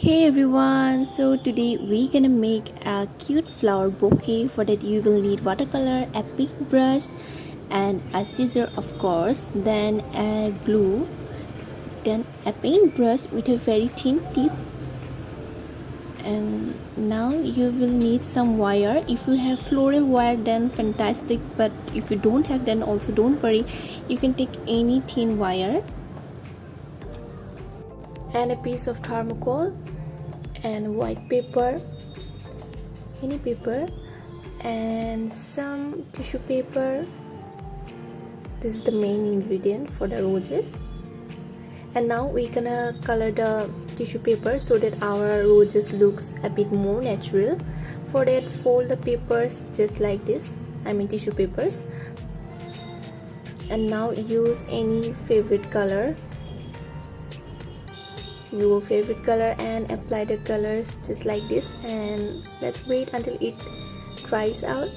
Hey everyone, so today we're gonna make a cute flower bouquet. For that you will need watercolor, a paintbrush and a scissor of course, then a glue, then a paintbrush with a very thin tip, and now you will need some wire. If you have floral wire then fantastic, but if you don't have then also don't worry, you can take any thin wire, and a piece of thermocol and white paper, any paper, and some tissue paper. This is the main ingredient for the roses. And now we're gonna color the tissue paper so that our roses looks a bit more natural. For that, fold the papers just like this, tissue papers, and now use any favorite color, your favorite color, and apply the colors just like this, and let's wait until it dries out.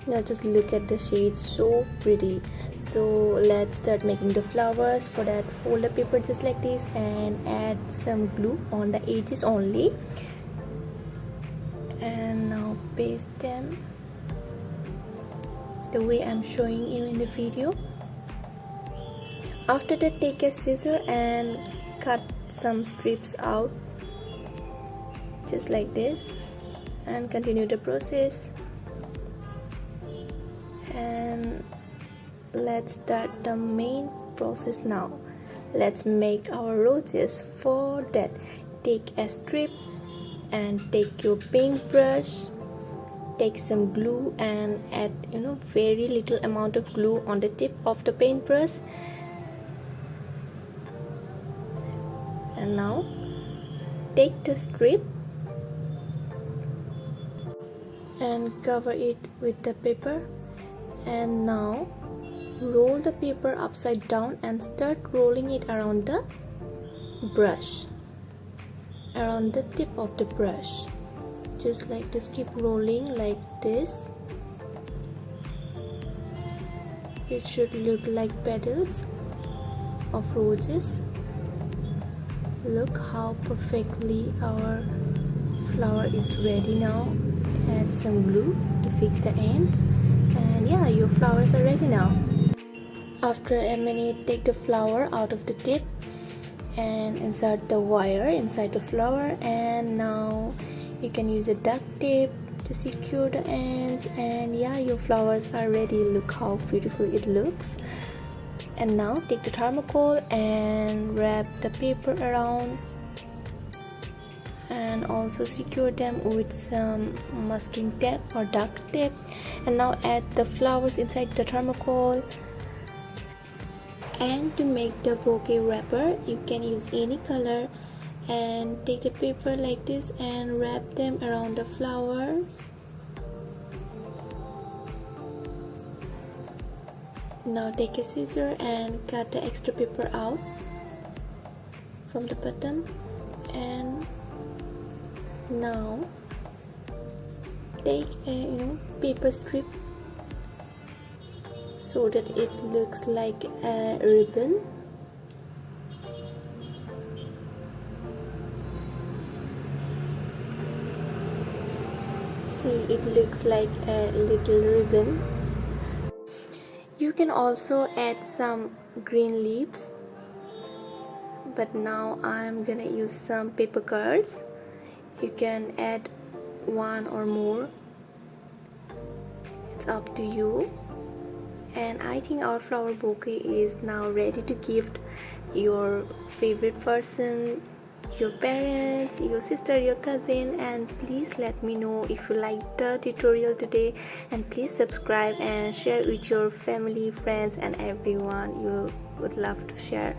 Now just look at the shades, so pretty. So let's start making the flowers. For that, fold the paper just like this and add some glue on the edges only, and now paste them the way I'm showing you in the video. After that, take a scissor and cut some strips out just like this, and continue the process. And let's start the main process now. Let's make our roses. For that, take a strip and take your paintbrush, take some glue and add very little amount of glue on the tip of the paintbrush. And now take the strip and cover it with the paper, and now roll the paper upside down and start rolling it around the brush, around the tip of the brush, just like this. Keep rolling like this. It should look like petals of roses. Look how perfectly our flower is ready now. Add some glue to fix the ends, and yeah, your flowers are ready now. After a minute, take the flower out of the tip and insert the wire inside the flower, and now you can use a duct tape to secure the ends, and yeah, your flowers are ready. Look how beautiful it looks. And now take the thermocol and wrap the paper around, and also secure them with some masking tape or duct tape. And now add the flowers inside the thermocol. And to make the bouquet wrapper, you can use any color, and take the paper like this and wrap them around the flowers. Now take a scissor and cut the extra paper out from the bottom, and now take a paper strip so that it looks like a ribbon. See, it looks like a little ribbon. You can also add some green leaves, but now I'm gonna use some paper cards. You can add one or more, it's up to you. And I think our flower bouquet is now ready to gift your favorite person, your parents, your sister, your cousin. And please let me know if you liked the tutorial today, and please subscribe and share with your family, friends and everyone you would love to share.